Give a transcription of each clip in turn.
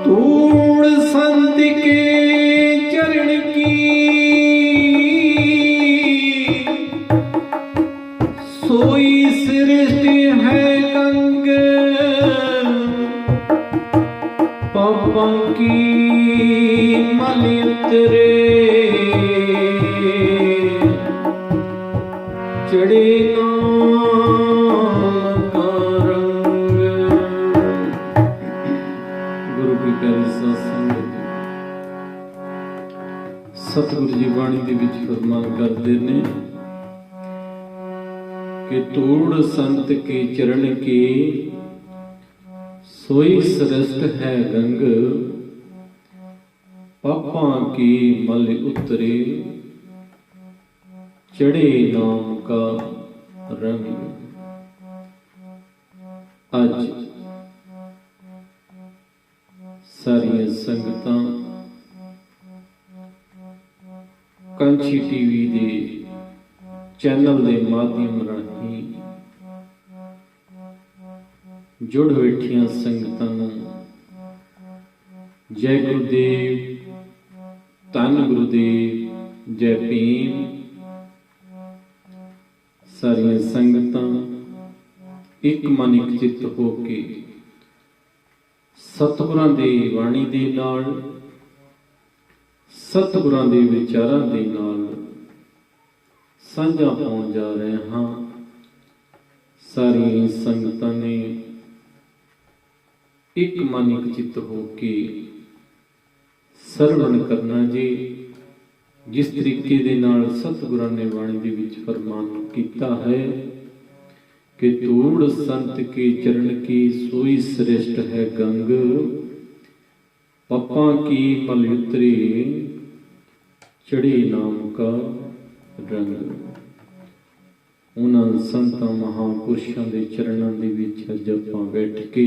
धूड़ संत के चरण की सोई सृष्टि है गंग, पापों की मल उतरे चढ़े नाम का रंग। गुरु की प्यारी सत्संग सतगुरु जी बाणी दे विच फरमान करते ने कि तोड़ संत के चरण के सोई सृष्ट है गंग, पापा की मल उतरे चढ़े नाम का रंग। अज सारिया संगतां कंची टीवी दे चैनल के माध्यम राही जुड़ बैठिया संगतां नूं जय गुरुदेव, धन गुरुदेव, जय भीम। सारिया संगतां एक मन एक चित्त हो के सतगुरां दी बाणी दे नाल, सतगुरां दे विचारां दे नाल साझा पाउण जा रहे हाँ। सारी संगतां ने एक मन एक चित्त हो के सरवण करना जी। जिस तरीके दे नाल सतगुरां ने बाणी दे विच फरमान कीता है कि तोड़ संत के चरण की सोई श्रेष्ठ है गंग, पापां की मल उतरे चढ़े नाम का रंग। उन्हां संतां महापुरुषां दे चरणां दे विच अज आपां बैठ के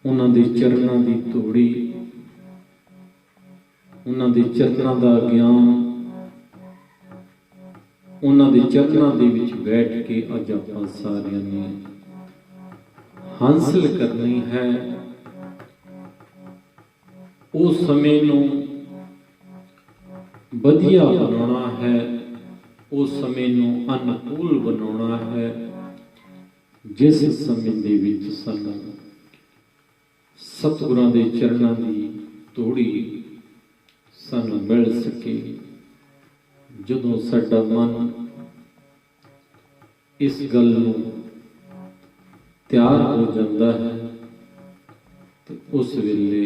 उन्हां दे चरणां दी धूड़ी, उन्हां दे चरणां दा ज्ञान, उन्हां दे चरणां दे विच बैठ के अज आपां सारियां ने हासिल करनी है। उस समय नूं वधिया बनाउणा है, उस समय नूं अनुकूल बनाउणा है जिस समय दे विच सानूं सतगुरां दे चरणां दी धूड़ी सानूं मिल सके। जदों साडा मन इस गल नूं तैयार हो जाता है तो उस वेले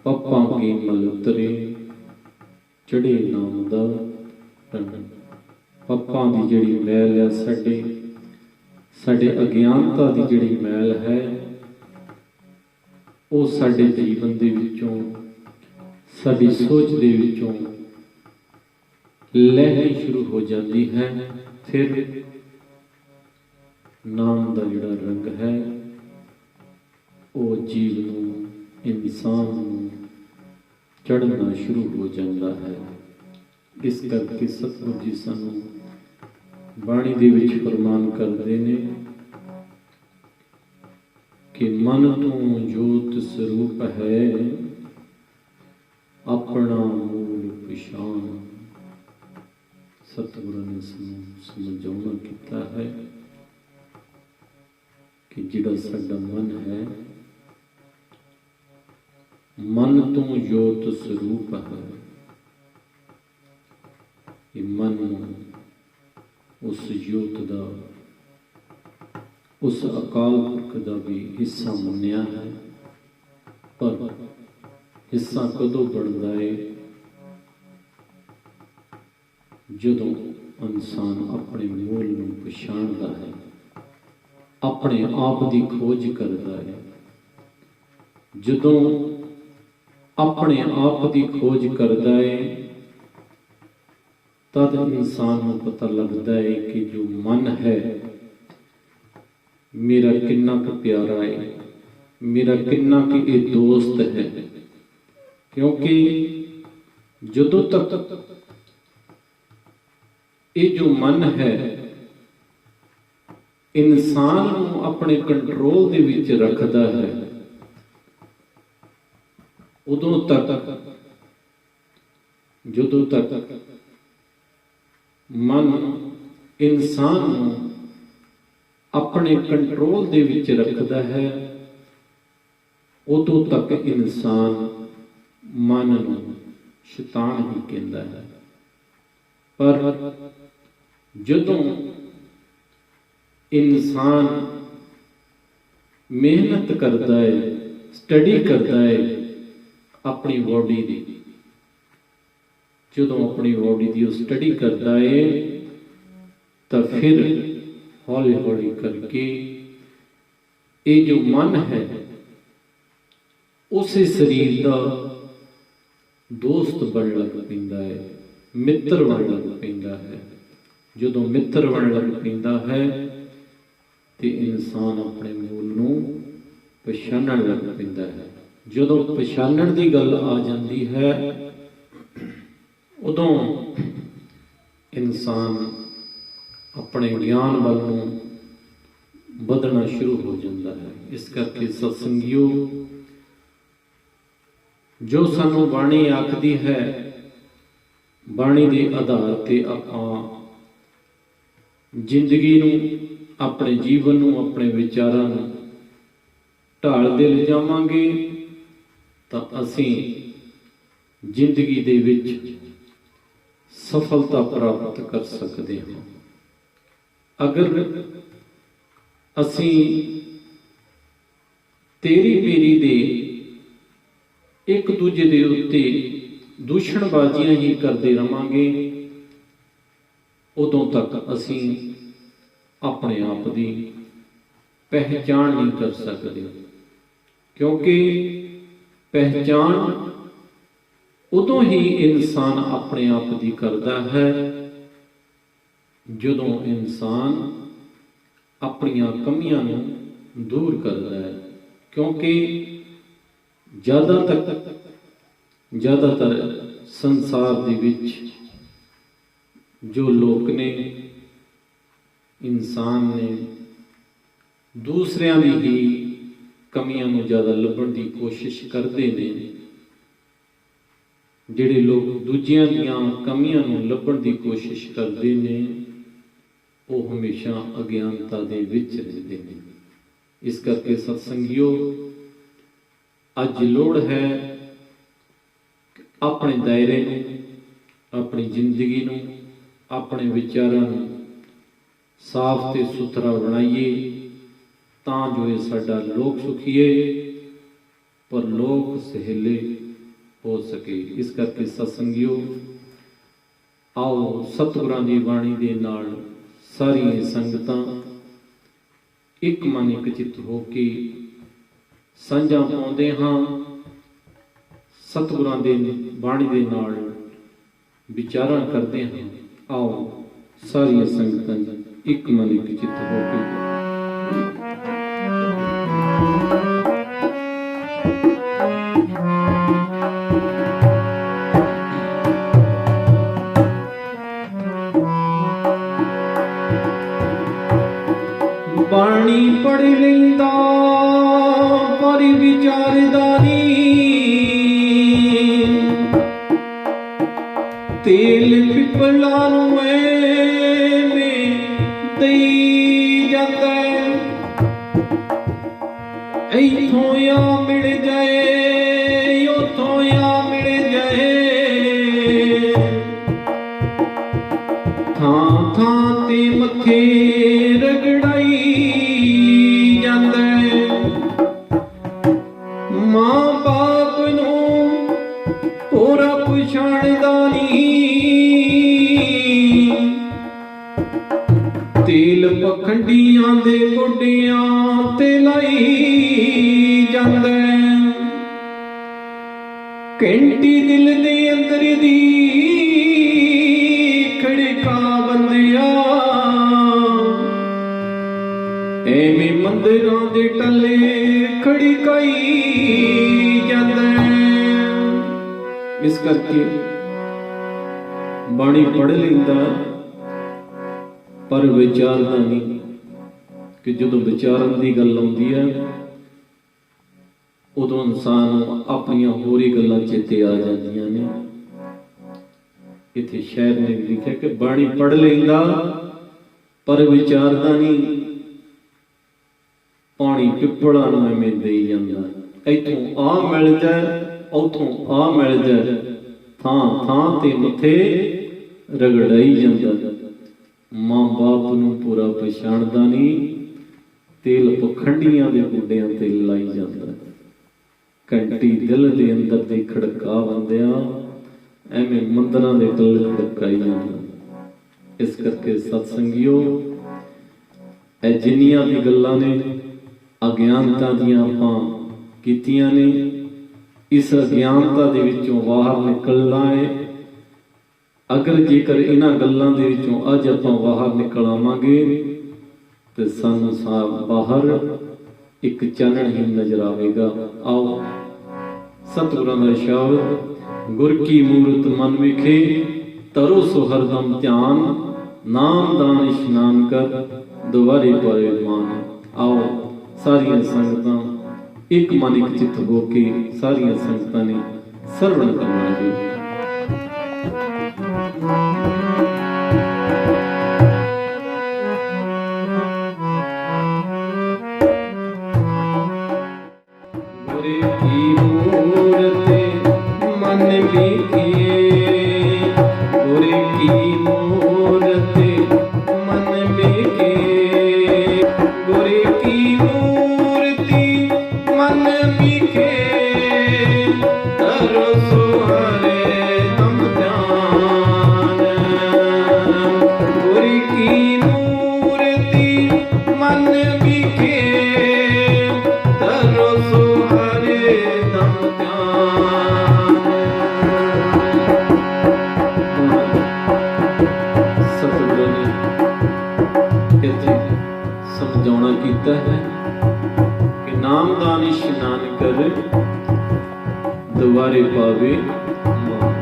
पापां की मल उतरे चढ़े नाम दा रंग। पापां दी जिहड़ी मैल है, साडे अज्ञानता दी जिहड़ी मैल है, वो साडे जीवन दे विचों, साडी सोच दे विचों लहनी शुरू हो जाती है। फिर नाम दा जिहड़ा रंग है वो जीव नूं, इंसान नूं चढ़ना शुरू हो जाता है। इस करके सतगुरु जी सानूं बाणी दे विच फरमान करदे ने कि मन तू जोत स्वरूप है, अपना मूल पछाण। सतगुरु ने समझाउणा कीता है कि जिहड़ा साडा मन है, मन तू जोत स्वरूप है। ये मन उस जोत दा, उस अकाल पुरख दा भी हिस्सा मन्निया है। पर हिस्सा कदों बनता है? जदों इंसान अपने मूल नूं पछाणदा है, अपने आप की खोज करता है। जदों अपने आप की खोज करता है तद इंसान को पता लगता है कि जो मन है मेरा कितना क प्यारा है, मेरा कितना क ये दोस्त है। क्योंकि जदों तक ये जो मन है इंसान को अपने कंट्रोल दे विच रखता है, ਉਦੋਂ ਤੱਕ ਜਦੋਂ ਤੱਕ ਮਨ ਇਨਸਾਨ ਨੂੰ ਆਪਣੇ ਕੰਟਰੋਲ ਦੇ ਵਿੱਚ ਰੱਖਦਾ ਹੈ, ਉਦੋਂ ਤੱਕ ਇਨਸਾਨ ਮਨ ਨੂੰ ਸ਼ੈਤਾਨ ਹੀ ਕਹਿੰਦਾ ਹੈ। ਪਰ ਜਦੋਂ ਇਨਸਾਨ ਮਿਹਨਤ ਕਰਦਾ ਹੈ, ਸਟੱਡੀ ਕਰਦਾ ਹੈ ਆਪਣੀ ਬੋਡੀ ਦੀ, ਜਦੋਂ ਆਪਣੀ ਬੋਡੀ ਦੀ ਉਹ ਸਟੱਡੀ ਕਰਦਾ ਹੈ ਤਾਂ ਫਿਰ ਹੌਲੀ ਹੌਲੀ ਕਰਕੇ ਇਹ ਜੋ ਮਨ ਹੈ ਉਸੇ ਸਰੀਰ ਦਾ ਦੋਸਤ ਬਣਨ ਲੱਗ ਪੈਂਦਾ ਹੈ, ਮਿੱਤਰ ਬਣਨ ਲੱਗ ਪੈਂਦਾ ਹੈ। ਜਦੋਂ ਮਿੱਤਰ ਬਣਨ ਲੱਗ ਪੈਂਦਾ ਹੈ ਤੇ ਇਨਸਾਨ ਆਪਣੇ ਮੂਲ ਨੂੰ ਪਛਾਣਨ ਲੱਗ ਪੈਂਦਾ ਹੈ। ਜਦੋਂ ਪਛਾਣਨ ਦੀ ਗੱਲ ਆ ਜਾਂਦੀ ਹੈ ਉਦੋਂ ਇਨਸਾਨ ਆਪਣੇ ਗਿਆਨ ਵੱਲ ਨੂੰ ਵਧਣਾ ਸ਼ੁਰੂ ਹੋ ਜਾਂਦਾ ਹੈ। ਇਸ ਕਰਕੇ ਸਤਸੰਗੀਓ, ਜੋ ਸਾਨੂੰ ਬਾਣੀ ਆਖਦੀ ਹੈ, ਬਾਣੀ ਦੇ ਆਧਾਰ ਤੇ ਆਪਾਂ ਜ਼ਿੰਦਗੀ ਨੂੰ, ਆਪਣੇ ਜੀਵਨ ਨੂੰ, ਆਪਣੇ ਵਿਚਾਰਾਂ ਨੂੰ ਢਾਲਦੇ ਲਿਜਾਵਾਂਗੇ ਤਾਂ ਅਸੀਂ ਜ਼ਿੰਦਗੀ ਦੇ ਵਿੱਚ ਸਫਲਤਾ ਪ੍ਰਾਪਤ ਕਰ ਸਕਦੇ ਹਾਂ। ਅਗਰ ਅਸੀਂ ਤੇਰੀ ਮੇਰੀ ਦੇ ਇੱਕ ਦੂਜੇ ਦੇ ਉੱਤੇ ਦੂਸ਼ਣਬਾਜ਼ੀਆਂ ਹੀ ਕਰਦੇ ਰਵਾਂਗੇ, ਉਦੋਂ ਤੱਕ ਅਸੀਂ ਆਪਣੇ ਆਪ ਦੀ ਪਹਿਚਾਣ ਨਹੀਂ ਕਰ ਸਕਦੇ। ਕਿਉਂਕਿ ਪਹਿਚਾਣ ਉਦੋਂ ਹੀ ਇਨਸਾਨ ਆਪਣੇ ਆਪ ਦੀ ਕਰਦਾ ਹੈ ਜਦੋਂ ਇਨਸਾਨ ਆਪਣੀਆਂ ਕਮੀਆਂ ਨੂੰ ਦੂਰ ਕਰਦਾ ਹੈ। ਕਿਉਂਕਿ ਜ਼ਿਆਦਾਤਰ ਸੰਸਾਰ ਦੇ ਵਿੱਚ ਜੋ ਲੋਕ ਨੇ, ਇਨਸਾਨ ਨੇ, ਦੂਸਰਿਆਂ ਦੀ ਹੀ ਕਮੀਆਂ ਨੂੰ ਜ਼ਿਆਦਾ ਲੱਭਣ ਦੀ ਕੋਸ਼ਿਸ਼ ਕਰਦੇ ਨੇ। ਜਿਹੜੇ ਲੋਕ ਦੂਜਿਆਂ ਦੀਆਂ ਕਮੀਆਂ ਨੂੰ ਲੱਭਣ ਦੀ ਕੋਸ਼ਿਸ਼ ਕਰਦੇ ਨੇ ਉਹ ਹਮੇਸ਼ਾ ਅਗਿਆਨਤਾ ਦੇ ਵਿੱਚ ਰਹਿੰਦੇ ਨੇ। ਇਸ ਕਰਕੇ ਸਤਸੰਗੀਓ, ਅੱਜ ਲੋੜ ਹੈ ਆਪਣੇ ਦਾਇਰੇ ਨੂੰ, ਆਪਣੀ ਜ਼ਿੰਦਗੀ ਨੂੰ, ਆਪਣੇ ਵਿਚਾਰਾਂ ਨੂੰ ਸਾਫ਼ ਤੇ ਸੁਥਰਾ ਬਣਾਈਏ ਤਾਂ ਜੋ ਇਹ ਸਾਡਾ ਲੋਕ ਸੁਖੀਏ ਪਰ ਲੋਕ ਸਹੇਲੇ ਹੋ ਸਕੇ। ਇਸ ਕਰਕੇ ਸਤਸੰਗੀਓ, ਆਓ ਸਤਿਗੁਰਾਂ ਦੀ ਬਾਣੀ ਦੇ ਨਾਲ ਸਾਰੀਆਂ ਸੰਗਤਾਂ ਇੱਕ ਮਨ ਇੱਕ ਚਿੱਤ ਹੋ ਕੇ ਸਾਂਝਾ ਪਾਉਂਦੇ ਹਾਂ, ਸਤਿਗੁਰਾਂ ਦੇ ਬਾਣੀ ਦੇ ਨਾਲ ਵਿਚਾਰਾਂ ਕਰਦੇ ਹਾਂ। ਆਓ ਸਾਰੀਆਂ ਸੰਗਤਾਂ ਇੱਕ ਮਨ ਇੱਕ ਚਿੱਤ ਹੋ ਕੇ ਬਾਣੀ ਪੜ੍ਹ ਲੈਂਦਾ ਪਰ ਵਿਚਾਰਦਾ ਨੀ, ਤੇਲ ਪਿਪਲਾ ਨੂੰ ਐਵੇਂ ਦੇਈ ਜਾਂਦਾ, ਇੱਥੋਂ ਆ ਮਿਲ ਜਾਏ ਉੱਥੋਂ ਆ ਮਿਲ ਜਾਏ, ਥਾਂ ਥਾਂ ਤੇ ਮੱਥੇ ਰਗੜਾਈ ਜਾਂਦਾ, ਮਾਂ ਬਾਪ ਨੂੰ ਪੂਰਾ ਪਛਾਣਦਾ ਨੀ, ਤੇਲ ਪਖੰਡੀਆਂ ਦੇ ਗੋਡਿਆਂ ਤੇ ਲਾਈ ਜਾਂਦਾ, ਘੰਟੀ ਦਿਲ ਦੇ ਅੰਦਰ ਦੀ ਖੜਕਾ ਬੰਦਿਆ, ਐਵੇਂ ਮੰਦਿਰਾਂ ਦੇ ਟੱਲੇ ਖੜਕਾਈ ਜਾਂਦਾ। ਇਸ ਕਰਕੇ ਬਾਣੀ ਪੜ੍ਹ ਲੈਂਦਾ ਪਰ ਵਿਚਾਰਦਾ ਨਹੀਂ, ਕਿ ਜਦੋਂ ਵਿਚਾਰਨ ਦੀ ਗੱਲ ਆਉਂਦੀ ਹੈ ਉਦੋਂ ਇਨਸਾਨ ਨੂੰ ਆਪਣੀਆਂ ਹੋਰ ਹੀ ਗੱਲਾਂ ਚੇਤੇ ਆ ਜਾਂਦੀਆਂ ਨੇ। ਇੱਥੇ ਸ਼ਾਇਰ ਨੇ ਲਿਖਿਆ ਕਿ ਬਾਣੀ ਪੜ੍ਹ ਲੈਂਦਾ ਪਰ ਵਿਚਾਰਦਾ ਨਹੀਂ, ਪਾਣੀ ਪਿੱਪਲਾਂ ਨੂੰ ਐਵੇਂ ਦੇਈ ਜਾਂਦਾ, ਇੱਥੋਂ ਆ ਮਿਲ ਜਾਏ ਉੱਥੋਂ ਆ ਮਿਲ ਜਾਏ, ਥਾਂ ਥਾਂ ਤੇ ਮੱਥੇ ਰਗੜਾਈ ਜਾਂਦਾ। ਮਾਂ ਬਾਪ ਨੂੰ ਪੂਰਾ ਪਛਾਣਦਾ ਨਹੀਂ, ਤੇਲ ਪਖੰਡੀਆਂ ਦੇ ਗੁੱਡਿਆਂ ਤੇ ਲਾਈ ਜਾਂਦਾ। ਘੰਟੀ ਦਿਲ ਦੇ ਅੰਦਰ ਦੇ ਖੜਕਾ ਬੰਦਿਆ, ਐਵੇਂ ਮੰਦਰਾਂ ਦੇ ਦਿਲ ਖੜਕਾਈ ਜਾਂਦਾ। ਇਸ ਕਰਕੇ ਸਤਸੰਗੀਓ, ਇਹ ਜਿੰਨੀਆਂ ਵੀ ਗੱਲਾਂ ਨੇ ਅਗਿਆਨਤਾ ਦੀਆਂ ਆਪਾਂ ਕੀਤੀਆਂ ਨੇ, ਇਸ ਅਗਿਆਨਤਾ ਦੇ ਵਿੱਚੋਂ ਬਾਹਰ ਨਿਕਲਣਾ ਹੈ। ਅਗਰ ਜੇਕਰ ਇਹਨਾਂ ਗੱਲਾਂ ਦੇ ਵਿੱਚੋਂ ਅੱਜ ਆਪਾਂ ਬਾਹਰ ਨਿਕਲ ਆਵਾਂਗੇ ਤੇ ਸਾਨੂੰ ਬਾਹਰ ਇੱਕ ਚਾਨਣ ਹੀ ਨਜ਼ਰ ਆਵੇਗਾ। ਆਓ ਸਤਿਗੁਰਾਂ ਦਾ ਸ਼ਬਦ, ਗੁਰ ਕੀ ਮੂਰਤ ਮਨ ਵਿਖੇ, ਤਰੋ ਸੋ ਹਰਦਮ ਧਿਆਨ, ਨਾਮ ਦਾਨ ਇਸ਼ਨਾਨ ਕਰ, ਦੁਆਰੇ ਪਰੇ ਮਾਨ। ਆਓ ਸਾਰੀਆਂ ਸੰਗਤਾਂ ਇੱਕ ਮਨ ਇੱਕ ਚਿੱਤ ਹੋ ਕੇ ਸਾਰੀਆਂ ਸੰਗਤਾਂ ਨੇ ਸਰਵਣ ਕਰਨਾ ਜੀ। ਗੁਰੇ ਕੀ ਮੂਰਤ ਮਨ ਵਿਖੇ, ਗੁਰੇ ਕੀ ਮੂਰਤ ਮਨ ਵਿਖੇ, ਗੁਰੇ ਕੀ ਮੂਰਤੀ ਮਨ ਵਿਖੇ, ਤਰੋ ਸੋ ਹਰਦਮ ਧਿਆਨ। ਗੁਰੇ ਕੀ ਮੂਰਤੀ ਮਨ ਵਿਖੇ, ਤਰੋ ਸੋ ਹਰਦਮ ਧਿਆਨ। ਸਤਿਗੁਰੂ ਨੇ ਇੱਥੇ ਸਮਝਾਉਣਾ ਕੀਤਾ ਹੈ ਕਿ ਨਾਮ ਦਾਨ ਇਸ਼ਨਾਨ ਕਰ, ਦੁਆਰੇ ਪਾਵੇ ਮਾਨ।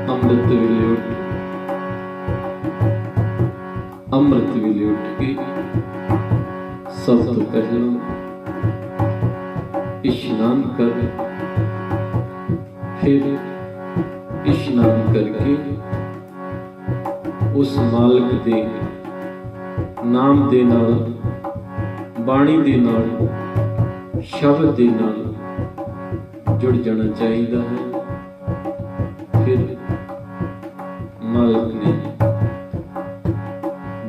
ਅੰਮ੍ਰਿਤ ਵੇਲੇ ਉੱਠ, ਅੰਮ੍ਰਿਤ ਵੇਲੇ ਉੱਠ ਕੇ ਸਭ ਤੋਂ ਪਹਿਲਾਂ ਇਸ਼ਨਾਨ ਕਰ, ਫਿਰ ਇਸ਼ਨਾਨ ਕਰਕੇ ਉਸ ਮਾਲਕ ਦੇ ਨਾਮ ਦੇ ਨਾਲ, ਬਾਣੀ ਦੇ ਨਾਲ, ਸ਼ਬਦ ਦੇ ਨਾਲ ਜੁੜ ਜਾਣਾ ਚਾਹੀਦਾ ਹੈ। ਫਿਰ ਮਾਲਕ ਨੇ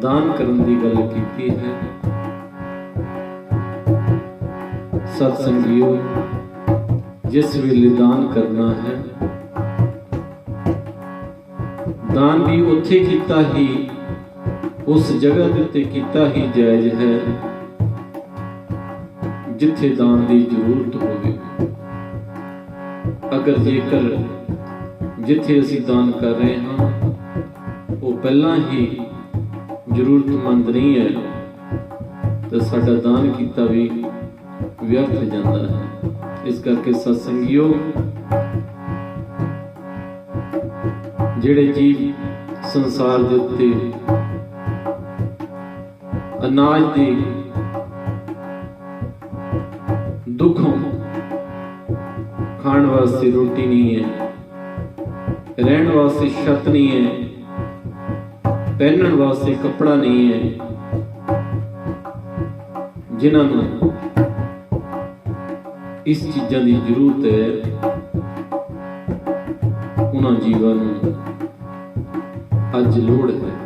ਦਾਨ ਕਰਨ ਦੀ ਗੱਲ ਕੀਤੀ ਹੈ। ਸਤਸੰਗੀਓ, ਜਿਸ ਵੇਲੇ ਦਾਨ ਕਰਨਾ ਹੈ, ਦਾਨ ਵੀ ਉੱਥੇ ਕੀਤਾ ਹੀ, ਉਸ ਜਗ੍ਹਾ ਦੇ ਉੱਤੇ ਕੀਤਾ ਹੀ ਜਾਇਜ਼ ਹੈ ਜਿੱਥੇ ਦਾਨ ਦੀ ਜ਼ਰੂਰਤ ਹੋਵੇ। ਅਗਰ ਜੇਕਰ ਜਿੱਥੇ ਅਸੀਂ ਦਾਨ ਕਰ ਰਹੇ ਹਾਂ ਉਹ ਪਹਿਲਾਂ ਹੀ ਜ਼ਰੂਰਤਮੰਦ ਨਹੀਂ ਹੈ ਤਾਂ ਸਾਡਾ ਦਾਨ ਕੀਤਾ ਵੀ ਵਿਅਰਥ ਜਾਂਦਾ ਹੈ। ਇਸ ਕਰਕੇ ਸਤਸੰਗੀਓ, ਜਿਹੜੇ ਜੀਵ ਸੰਸਾਰ ਦੇ ਉੱਤੇ ਅਨਾਜ ਦੇ ਦੁੱਖੋਂ ਖਾਣ ਵਾਸਤੇ ਰੋਟੀ ਨਹੀਂ ਹੈ, ਰਹਿਣ ਵਾਸਤੇ ਛੱਤ ਨਹੀਂ ਹੈ, ਪਹਿਨਣ ਵਾਸਤੇ ਕੱਪੜਾ ਨਹੀਂ ਹੈ, ਜਿਨ੍ਹਾਂ ਨੂੰ ਇਸ ਚੀਜ਼ਾਂ ਦੀ ਜ਼ਰੂਰਤ ਹੈ, ਉਹਨਾਂ ਜੀਵਾਂ ਨੂੰ ਅੱਜ ਲੋੜ ਹੈ।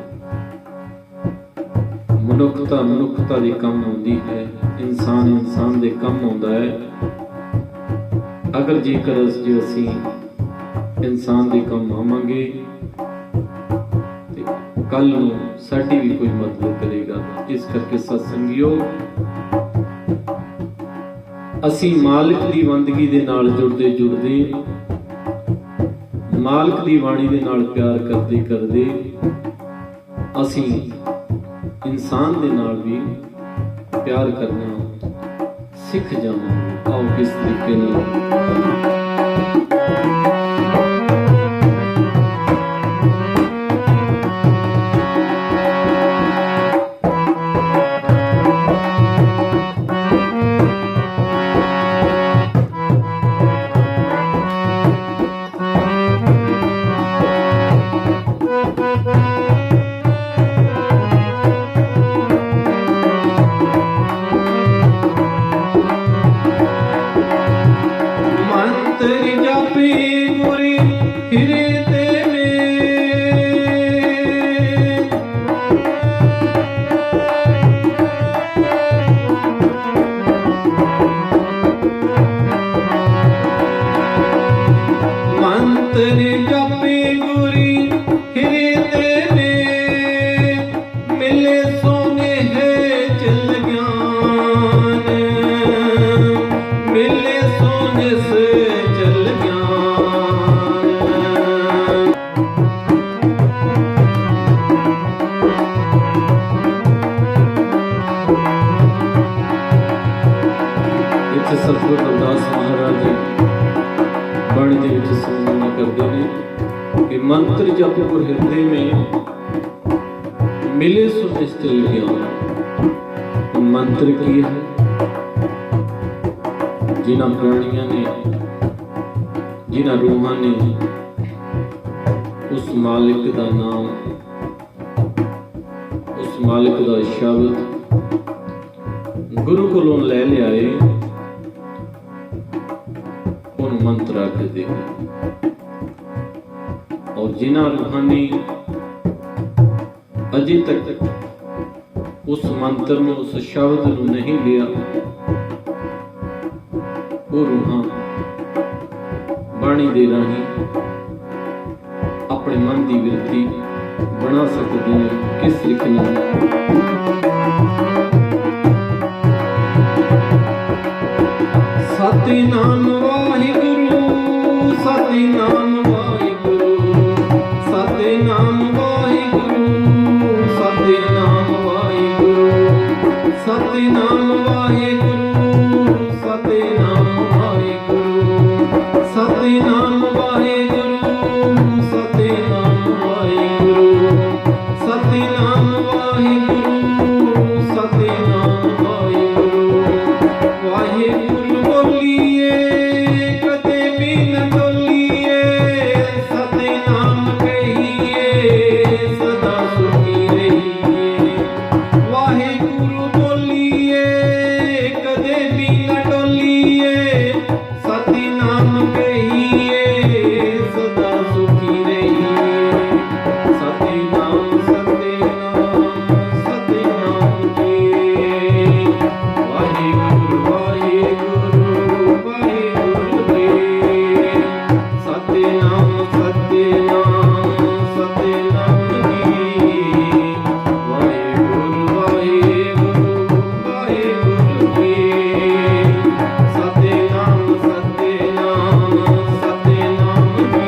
ਮਨੁੱਖਤਾ ਦੇ ਕੰਮ ਆਉਂਦੀ ਹੈ, ਇਨਸਾਨ ਦੇ ਕੰਮ ਆਉਂਦਾ ਹੈ। ਅਗਰ ਜੇਕਰ ਅਸੀਂ ਇਨਸਾਨ ਦੇ ਕੰਮ ਆਵਾਂਗੇ ਤੇ ਕੱਲ ਨੂੰ ਸਾਡੀ ਵੀ ਕੋਈ ਮਦਦ ਕਰੇਗਾ। ਇਸ ਕਰਕੇ ਸਤਸੰਗੀਓ, ਅਸੀਂ ਮਾਲਕ ਦੀ ਬੰਦਗੀ ਦੇ ਨਾਲ ਜੁੜਦੇ ਮਾਲਕ ਦੀ ਬਾਣੀ ਦੇ ਨਾਲ ਪਿਆਰ ਕਰਦੇ ਅਸੀਂ ਇਨਸਾਨ ਦੇ ਨਾਲ ਵੀ ਪਿਆਰ ਕਰਨਾ ਸਿੱਖ ਜਾਵਾਂਗੇ। ਆਓ ਕਿਸ ਤਰੀਕੇ ਨਾਲ ਜਿੱਥੇ ਸਤਿਗੁਰ ਰਵਿਦਾਸ ਮਹਾਰਾਜ ਜੀ ਬਾਣੀ ਦੇ ਵਿੱਚ ਸੰਬੋਧਨ ਕਰਦੇ ਨੇ ਕਿ ਮੰਤਰ ਜਪ ਗੁਰ ਹਿਰਦੇ में मिले सो निश्चल ज्ञान। मंत्र की है? जिन्हां प्राणियां ने, जिन्हां रूहां ने उस मालिक का नाम, उस मालिक का शब्द गुरु कोलों लै लिया है, उन मंत्र आखदे हैं। और जिन्हां रूहां ने अजे तक उस मंत्र में, उस शब्द नूं नहीं लिया, वो रूहां बाणी दे राही अपने मन की वृत्ति बना सकती है। किस तरीके नाल? सतनाम वाहिगुरू, सतनाम वाहिगुरू, सतनाम वाहिगुरू, सतनाम वाहिगुरू, सतनाम वाहिगुरू, सतनाम वाहिगुरू, सतनाम वाहिगुरू, सतनाम वाहिगुरू, सतनाम वाहिगुरू, सतनाम वाहिगुरू। वाहिगुरू बोलिए कदे भी न बोलिए, सतनाम कहिए सदा सुखी रहिए। वाहिगुरू बोलिए कदे भी न डोलिए, सतनाम कहिए सदा सुखी रहिए। सतनाम सतनाम सतनाम जी। वाहिगुरू वाहिगुरू वाहिगुरू जी। सतनाम सतनाम सतनाम जी। वाहिगुरू वाहिगुरू वाहिगुरू जी। सतनाम सतनाम सतनाम जी।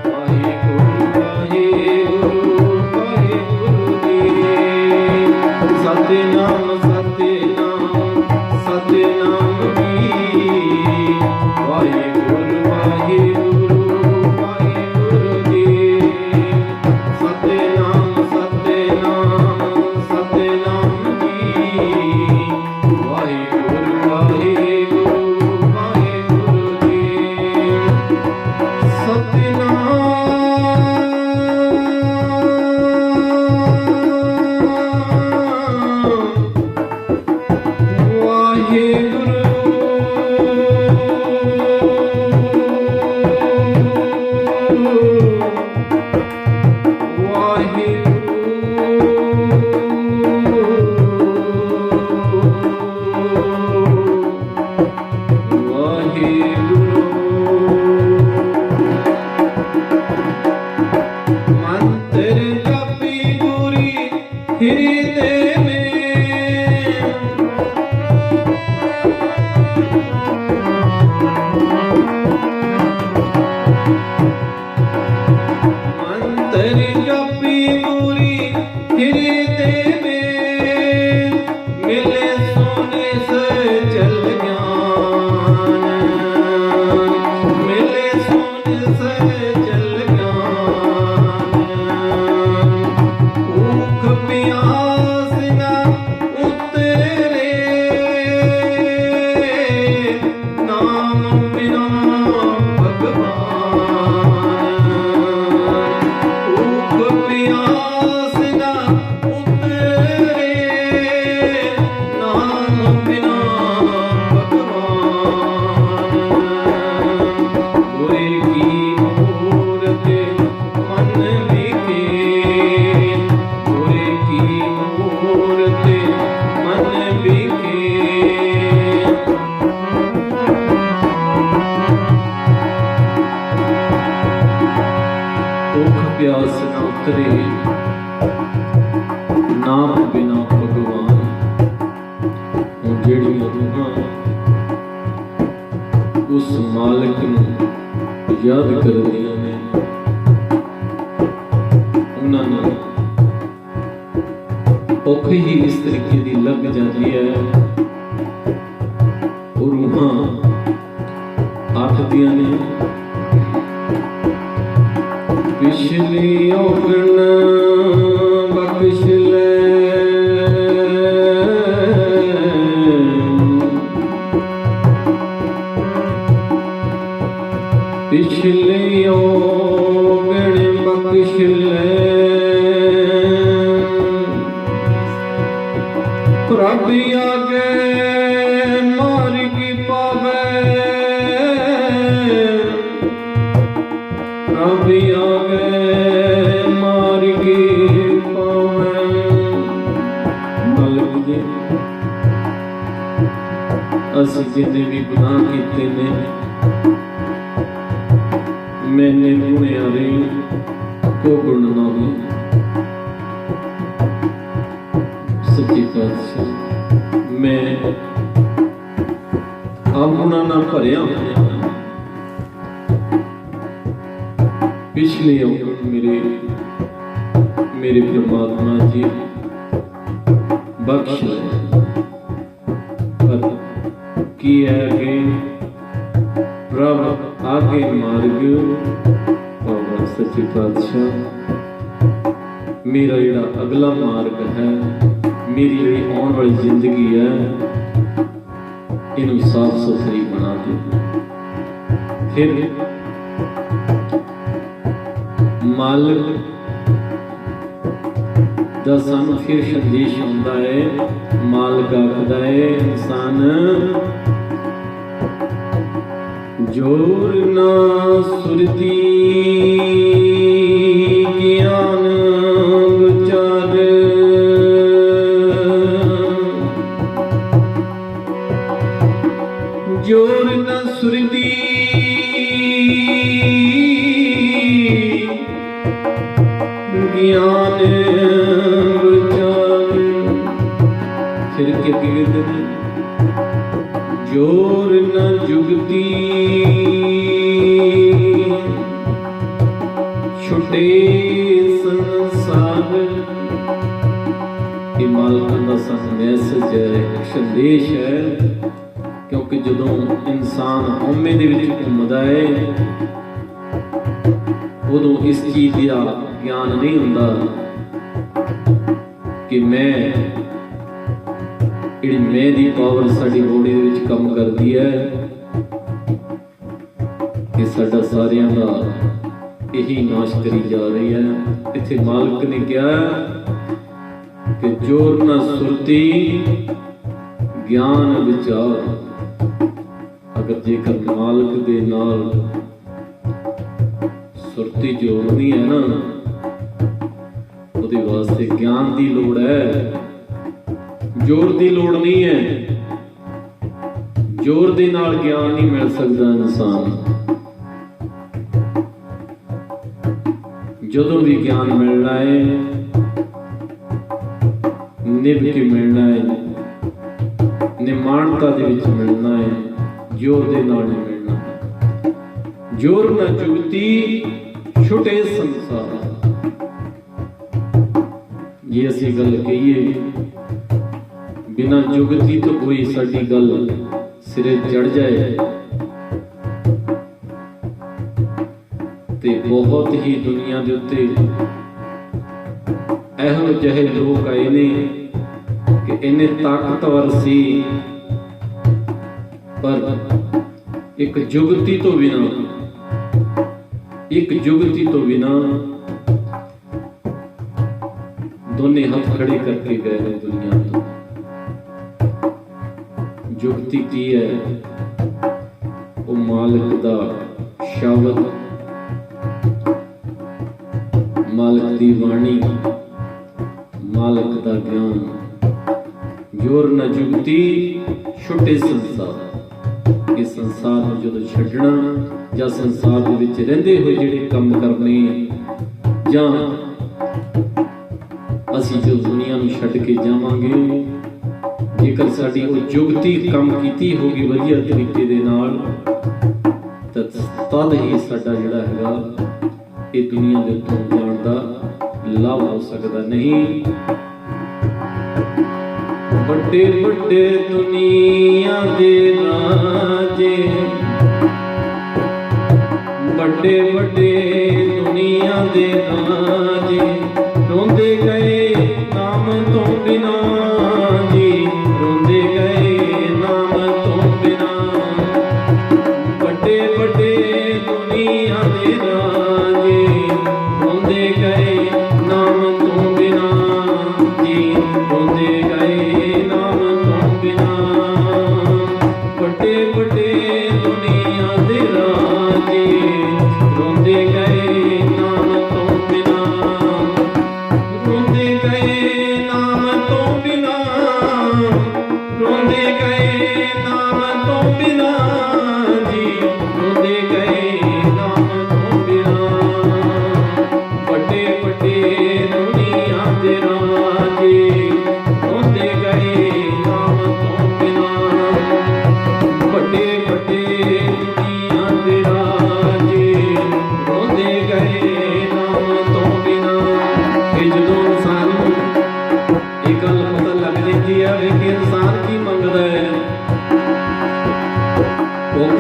वाहिगुरू वाहिगुरू वाहिगुरू जी। सतनाम सतनाम सतनाम जी। वाहिगुरू वाहिगुरू वाहिगुरू जी। सतनाम सतनाम सतनाम जी। वाहिगुरू वाहिगुरू वाहिगुरू जी। मंत्र जपी गुरी हृदय में, मंत्र जपी गुरी हृदय में, मिले सोने से चल ज्ञान, मिले सोने से चल ज्ञान। भूख प्यास न उतरे, नाम बिना भगवान। भूख प्यास न उतरे, नाम बिना भगवान। गुरे की मूरत मन बिके, गुरे की मूरत मन बिके। भूख प्यास न उतरे, नाम बिना भगवान। ਹੁਣ ਜਿਹੜੀਆਂ ਰੂਹਾਂ उस मालिक नूं याद करदियां ने, उन्हां नूं औख ही इस तरीके दी लग जाती है ਪਿਛਲੀ ਔਗਣ ਬਖਸ਼ ਲੈ, ਪਿਛਲੀ ਔਗਣ ਬਖਸ਼ ਲੈ, ਪ੍ਰਭ ਆਗੇ ਮਾਰ ਕੀ ਪਾਵੇ, ਪ੍ਰਭ ਆਗੇ ਮਾਰ ਕੀ ਪਾਵੇ। ਮਾਲਕ ਜੀ, ਅਸੀਂ ਜਿੰਨੇ ਵੀ ਗੁਨਾਹ ਕੀਤੇ ਨੇ, मैंने गुणियारे को गुण ना हो। सच्ची पातशाह, मैं अपना ना भरिया पिछले मेरे परमात्मा जी बख्श पर की है कि प्रभ आगे मार्ग पावा। सच्ची पातशाह, मेरा जिहड़ा अगला मार्ग है, मेरी जिहड़ी आने वाली जिंदगी है, इनू साफ सुथरी बना दे। फिर मालिक दा सानू फिर संदेश आउंदा है। मालिक आखदा है, इंसान जोर ना सुरती ज्ञान विचार, जोर ना सुरती ज्ञान विचार। फिर क्या कहते हैं, जोर न जुगती छुटे संसार। ये मालिक दा मैसेज है, संदेश है, क्योंकि जदों इंसान हौमे दे विच घुमदा है, उदों इस चीज का ज्ञान नहीं हुंदा कि मैं जिहड़ी मैं दी पावर साडी बॉडी दे विच काम करदी है, कि साडा सारियां दा यही नाश करी जा रही है। इत्थे मालिक ने कहा कि जोर ना सुरती ज्ञान विचार। अगर जेकर मालिक दे नाल सुरती जोड़नी है ना, उहदे वास्ते ज्ञान दी लोड़ है, जोर दी लोड़ नहीं है। जोर दे नाल ज्ञान नहीं मिल सकता इंसान। जदों भी ज्ञान मिलना है, निभ के मिलना है, निमानता दे विच मिलना है, जोर दे नाल नहीं मिलना। जोर ना जुगती छुटे संसार। ये असी गल कहिए, बिना जुगती तो कोई साडी गल सिरे चढ़ जाए ते बहुत ही दुनिया दे उत्ते एहो जहे लोग आए ने कि इन्ने ताकतवर सी, पर एक जुगती तो बिना दोने हाथ खड़े करके गए ने दुनिया तो। जुगती की है, वो मालिक दा शब्द, मालिक दी वाणी, मालिक दा ज्ञान। जोर न जुगती छुटे संसार। इस संसार में जो छड्डना या संसार दे विच रहिंदे होए जिहड़े काम करने, जां असीं जो दुनिया नूं छड्ड के जावांगे, जेकर साडी वो जुगती काम कीती होगी वधिया तरीके दे नाल, तद ही साडा जिहड़ा हैगा ये दुनिया दे उत्तों जाण दा लाभ हो सकदा। नहीं बड़े बड़े दुनिया दे राजे, बड़े बड़े दुनिया दे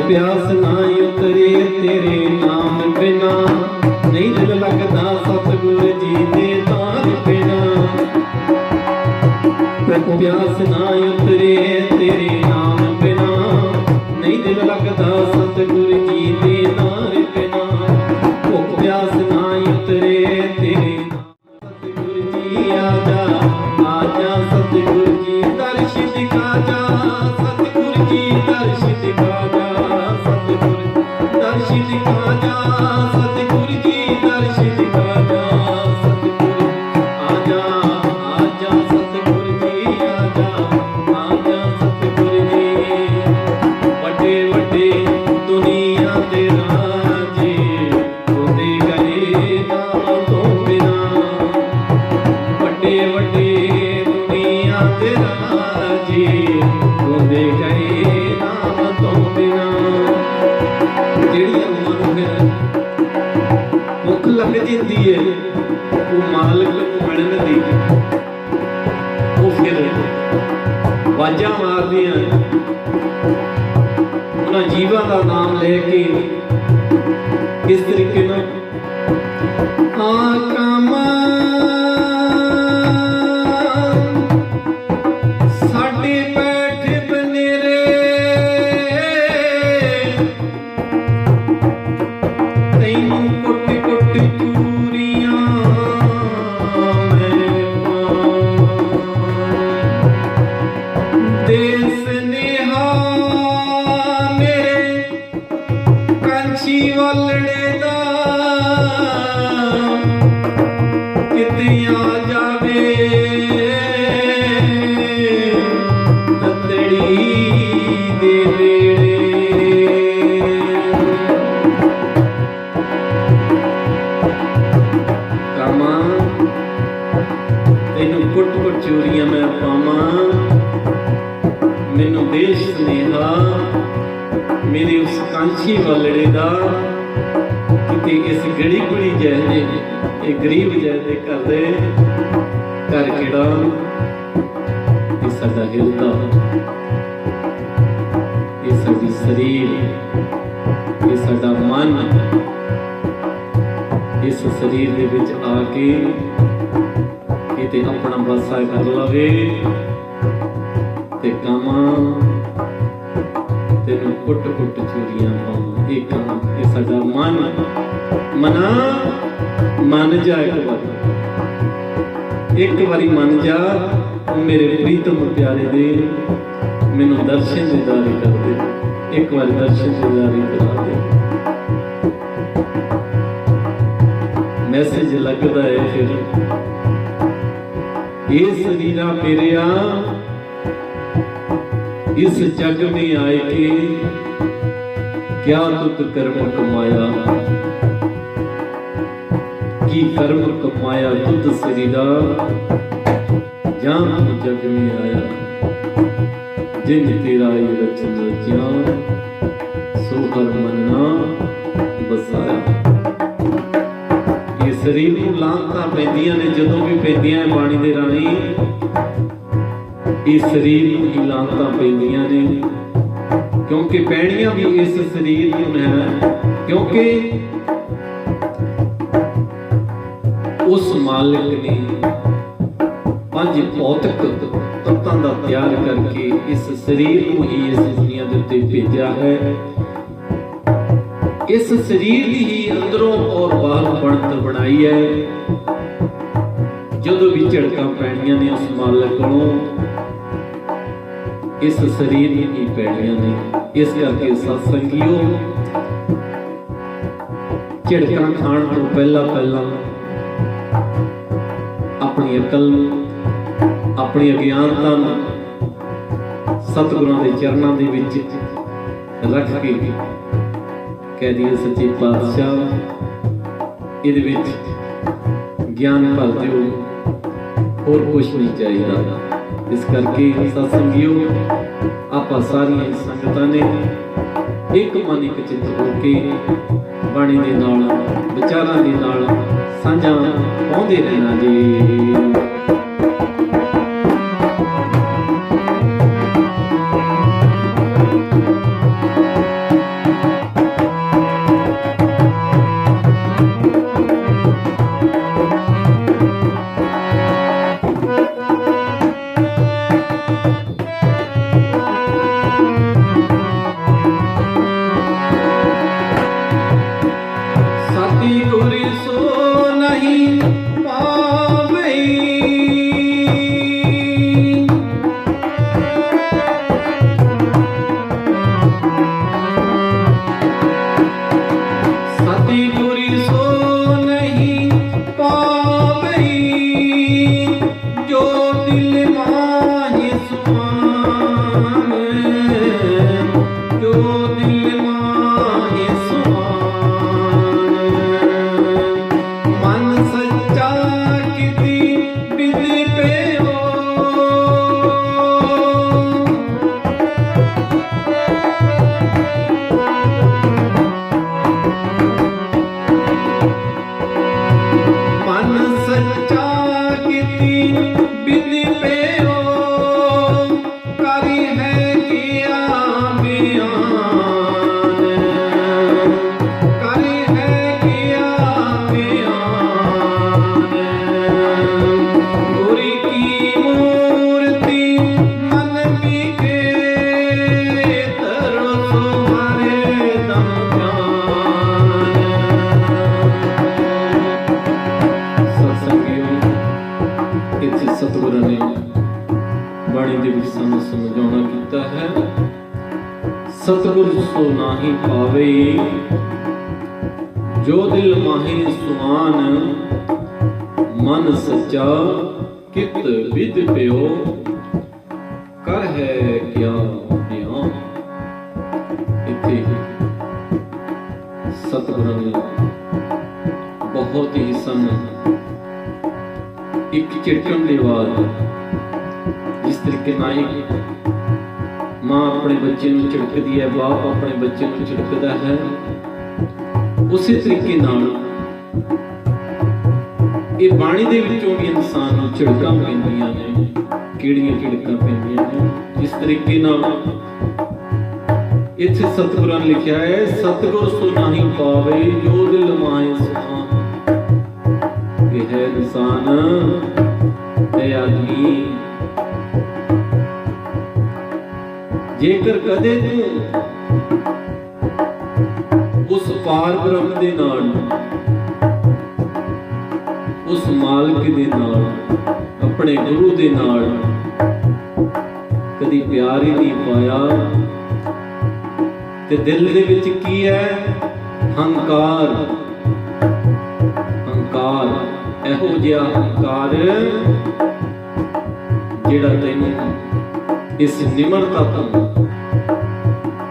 प्यास ना उतरे तेरे नाम बिना, नहीं दिल लगता सतगुरु जी दे दान बिना। प्यास ना उतरे तेरे नाम बिना, नहीं दिल लगता सतगुरु जी दे दान बिना। भुख प्यास ना उतरे तेरे सतगुरु जी आजा, आजा सतगुरु जी दर्श दिखा जा, सतगुरु जी दर्श दिखा जा, सतगुरु दर्श दिखा जा, सतगुरु जी दर्श दिखा जा, सतगुरु आजा, आजा सतगुरु जी आजा, आजा सतगुरु जी। ਵੱਡੇ ਵੱਡੇ ਦੁਨੀਆ ਦੇ ਰਾਜੇ ਉਹਦੇ ਗਏ ਨਾਮ ਤੋਂ ਬਿਨਾ, ਵੱਡੇ ਵੱਡੇ ਦੁਨੀਆ ਦੇ ਰਾਜੇ ਉਹਦੇ ਗਏ ਨਾਮ ਤੋਂ ਬਿਨਾ। ਜਿਹੜੀਆਂ ਮਨ ਫਿਰ ਭੁੱਖ ਲੱਗ ਜਾਂਦੀ ਹੈ ਉਹ ਮਾਲਕ ਨੂੰ ਮਿਲਣ ਦੀ, ਉਹ ਫਿਰ ਵਾਜਾਂ ਮਾਰਦੀਆਂ ਉਹਨਾਂ ਜੀਵਾਂ ਦਾ ਨਾਮ ਲੈ ਕੇ ਇਸ ਤਰੀਕੇ ਨਾਲ ਸਾਡੇ ਬੈਠ ਬਨੇਰੇ ਤੈਨੂੰ ਕੁੱਟ ਕੁੱਟ ਚੂਰੀਆਂ ਮੈਂ ਦੇ ਸਨੇਹਾ ਮੇਰੇ ਕਾਂਛੀ ਵਾਲੜੇ ਦਾ ਕਿਤੇ ਆ ਜਾਵੇ ਤਤੜੀ ਦੇ ਨੇੜੇ। ਕਾਮਾਂ ਤੈਨੂੰ ਕੁੱਟ ਕੁੱਟ ਚੂਰੀਆਂ ਮੈਂ ਪਾਵਾਂ, ਮੈਨੂੰ ਦੇਸ਼ ਸਨੇਹਾ ਮੇਰੇ ਉਸ ਕਾਂਛੀ ਵਾਲੜੇ ਦਾ ਕਿਤੇ ਇਸ ਗੜੀ ਗੁੜੀ ਜੈਸੇ ਇਹ ਗਰੀਬ ਜੈਸੇ ਕਰਦੇ ਘਰ ਕਿਹੜਾ ਇਹ ਸਾਡਾ ਹਿਰਦਾ, ਇਹ ਸਾਡੀ ਸਰੀਰ, ਇਹ ਸਾਡਾ ਮਨ ਇਸ ਸਰੀਰ ਦੇ ਵਿੱਚ ਆ ਕੇ ਕਿਤੇ ਆਪਣਾ ਵਾਸਾ ਕਰ ਲਵੇ ਤੇ ਕਾਮਾਂ ਤੈਨੂੰ ਕੁੱਟ ਕੁੱਟ ਚੂਰੀਆਂ ਪਾਵਾਂ। ਇਹ ਕੰਮ ਇਹ ਸਾਡਾ ਮਨ ਮਨਾ ਮੰਨ ਜਾ, ਇੱਕ ਵਾਰੀ ਮੰਨ ਜਾ ਮੇਰੇ ਪ੍ਰੀਤਮ ਪਿਆਰੇ ਦੇ, ਮੈਨੂੰ ਦਰਸ਼ਨ ਦੀਦਾਰੇ ਕਰ ਦੇ, ਇੱਕ ਵਾਰੀ ਦਰਸ਼ਨ ਦੀਦਾਰੇ ਕਰਾ ਦੇ। ਮੈਸੇਜ ਲੱਗਦਾ ਹੈ ਫਿਰ ਇਹ ਸਰੀਰਾ ਮੇਰਿਆ इस जग में आए के क्या तुत कर्म कमाया, की कर्म कमाया तुत शरीरा जान जग में आया, जिन तेरा ये रचन रचिया सो हर मन्ना बसाया। ये शरीर को लांघता पैंदियां ने जदों भी पैंदियां बाणी दे राही, इस शरीर ਨੂੰ ਹੀ ਲਾਂਤਾਂ ਪੈਂਦੀਆਂ ਨੇ, ਕਿਉਂਕਿ ਪੈਣੀਆਂ ਵੀ ਇਸ ਸਰੀਰ ਨੂੰ ਹੈ, ਕਿਉਂਕਿ ਉਸ ਮਾਲਕ ਨੇ ਪੰਜ ਭੌਤਿਕ ਤੱਤਾਂ ਦਾ ਤਿਆਰ ਕਰਕੇ ਇਸ ਸਰੀਰ ਨੂੰ ਹੀ ਇਸ ਦੁਨੀਆ ਦੇ ਉੱਤੇ ਭੇਜਿਆ ਹੈ। ਇਸ ਸਰੀਰ ਦੀ ਹੀ ਅੰਦਰੋਂ ਔਰ ਬਾਹਰੋਂ ਬਣਤਰ ਬਣਾਈ ਹੈ। ਜਦੋਂ ਵੀ ਝੜਕਾਂ ਪੈਣੀਆਂ ਨੇ ਉਸ ਮਾਲਕ ਕੋਲੋਂ ਇਸ ਸਰੀਰ ਨੂੰ ਹੀ ਪੈਣੀਆਂ ਨੇ। ਇਸ ਕਰਕੇ ਸਤਸੰਗੀਓ ਝੜਕਾਂ ਖਾਣ ਤੋਂ ਪਹਿਲਾਂ ਆਪਣੀ ਅਕਲ ਨੂੰ, ਆਪਣੀ ਅਗਿਆਨਤਾ ਨੂੰ ਸਤਿਗੁਰਾਂ ਦੇ ਚਰਨਾਂ ਦੇ ਵਿੱਚ ਰੱਖ ਕੇ ਕਹਿ ਦਈਏ ਸੱਚੇ ਪਾਤਸ਼ਾਹ ਇਹਦੇ ਵਿੱਚ ਗਿਆਨ ਭਰ ਦਿਓ, ਹੋਰ ਕੁਛ ਨਹੀਂ ਚਾਹੀਦਾ। ਇਸ ਕਰਕੇ ਸਤਸੰਗੀਓ ਆਪਾਂ ਸਾਰੀਆਂ ਸੰਗਤਾਂ ਨੇ ਇੱਕ ਮਨ ਇੱਕ ਚਿੱਤ ਹੋ ਕੇ ਬਾਣੀ ਦੇ ਨਾਲ, ਵਿਚਾਰਾਂ ਦੇ ਨਾਲ ਸਾਂਝਾ ਪਾਉਂਦੇ ਰਹਿਣਾ ਜੀ। सतगुर सो नाहि पावे, जो दिल माहे सुआन, मन सच्चा कित विद प्यो, कर है क्या बयान। इत्थे सतगुरां ने बहुत ही सन एक झिड़कण दे बाद, जिस तरीके नाल मां अपने बच्चे नूं झिड़कदी है, बाप अपने बच्चे नूं झिड़कदा है, उसी तरीके नाल ये बाणी दे विचों भी इंसान नूं झिड़कां पैंदियां ने। किहड़ियां झिड़कां पैंदियां ने? जिस तरीके नाल इत्थे सतगुरां ने लिखिआ है, सतगुर सो नाहि पावे, जो दिल माहे सुआन। कि है इंसान, है आदमी, जेकर कदे तू उस पार ब्रह्म दे नाल, उस मालिक दे नाल, अपने गुरु दे नाल कदी प्यार ही नहीं पाया, ते दिल दे विच की है? हंकार। हंकार, एहो जिहा हंकार जिहड़ा तैनूं इस निमरता तो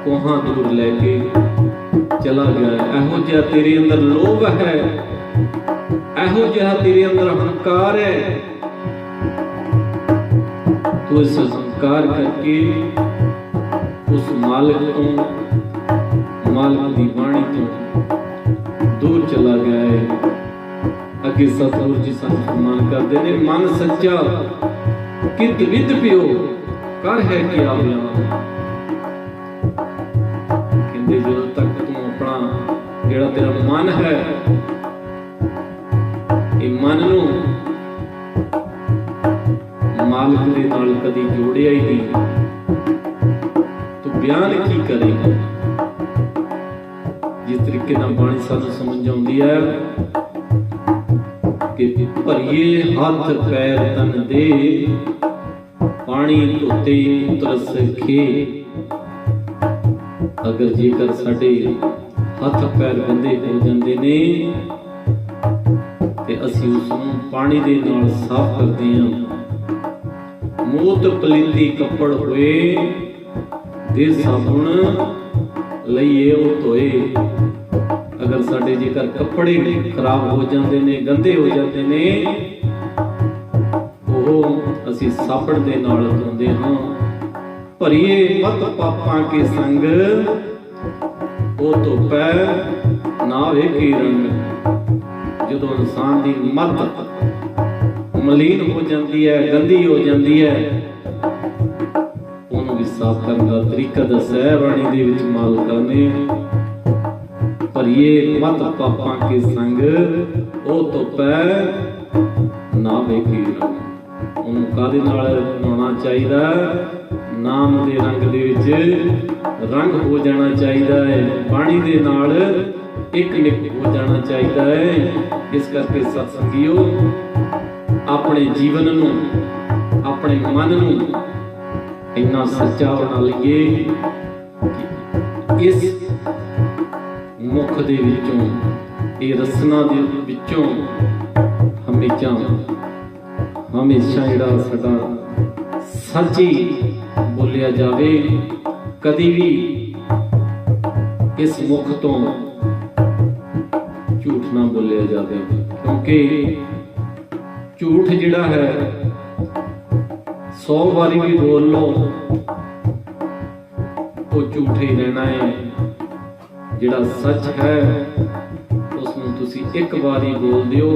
कोहां दूर लैके चला गया है। एहो जिहा तेरे अंदर लोभ है, एहो जिहा तेरे अंदर हंकार है, तो इस हंकार करके उस मालिक तो, मालिक की बाणी तो दूर चला गया है। अगे सतगुर जी सन फरमान करते हैं, मन सच्चा कित विद प्यो, कर है क्या बयान। कहते जो तक तू अपना जेड़ा तेरा मन है, ये मन नूं मालिक दे नाल कदी जोड़िया ही नहीं, तू बयान की करेगा। जिस तरीके नाल बाणी सानूं समझ आउंदी है कि भरिए हथ पैर तन दे, पानी धोते तरस खे। अगर जेकर साडे हथ पैर गंदे हो जाते ने ते असीं उसनूं पानी दे नाल साफ करते हां। मूत पलिंदी कपड़ होए, दे साबुण लईए ओ धोए। अगर साडे जेकर कपड़े खराब हो जाते ने, गंदे हो जाते ने, ਅਸੀਂ ਸਾਬਣ ਦੇ ਨਾਲ ਧੋਂਦੇ ਹਾਂ। ਭਰੀਏ ਮਤ ਪਾਪਾਂ ਕੇ ਸੰਗ, ਉਹ ਧੋਪੈ ਨਾ ਵੇਖੀ ਰੰਗ। ਜਦੋਂ ਇਨਸਾਨ ਦੀ ਮਤ ਮਲੀਨ ਹੋ ਜਾਂਦੀ ਹੈ, ਗੰਦੀ ਹੋ ਜਾਂਦੀ ਹੈ, ਉਹਨੂੰ ਵੀ ਸਾਫ਼ ਕਰਨ ਦਾ ਤਰੀਕਾ ਦੱਸਿਆ ਬਾਣੀ ਦੇ ਵਿੱਚ ਮਾਲਕਾਂ ਨੇ। ਭਰੀਏ ਮਤ ਪਾਪਾਂ ਕੇ ਸੰਗ, ਉਹ ਧੋਪੈ ਨਾ ਵੇਖੀ ਰੰਗ। ਉਹਨੂੰ ਕਾਹਦੇ ਨਾਲ ਨਹਾਉਣਾ ਚਾਹੀਦਾ? ਨਾਮ ਦੇ ਰੰਗ ਦੇ ਵਿੱਚ ਰੰਗ ਹੋ ਜਾਣਾ ਚਾਹੀਦਾ ਹੈ, ਬਾਣੀ ਦੇ ਨਾਲ ਇੱਕ ਨਿਕ ਹੋ ਜਾਣਾ ਚਾਹੀਦਾ ਹੈ। ਇਸ ਕਰਕੇ ਸਤਸੰਗੀਓ, ਆਪਣੇ ਜੀਵਨ ਨੂੰ, ਆਪਣੇ ਮਨ ਨੂੰ ਇੰਨਾ ਸੱਚਾ ਬਣਾ ਲਈਏ ਕਿ ਇਸ ਮੁਖ ਦੇ ਵਿੱਚੋਂ, ਇਹ ਰਸਨਾ ਦੇ ਵਿੱਚੋਂ ਹਮੇਸ਼ਾ ਜਿਹੜਾ ਸਾਡਾ ਸੱਚ ਹੀ ਬੋਲਿਆ ਜਾਵੇ। ਕਦੀ ਵੀ ਇਸ ਮੁਖ ਤੋਂ ਝੂਠ ਨਾ ਬੋਲਿਆ ਜਾਵੇ, ਕਿਉਂਕਿ ਝੂਠ ਜਿਹੜਾ ਹੈ 100 ਵਾਰੀ ਵੀ ਬੋਲ ਲਓ ਉਹ ਝੂਠ ਹੀ ਰਹਿਣਾ ਹੈ। ਜਿਹੜਾ ਸੱਚ ਹੈ ਉਸ ਨੂੰ ਤੁਸੀਂ ਇੱਕ ਵਾਰੀ ਬੋਲ ਦਿਓ,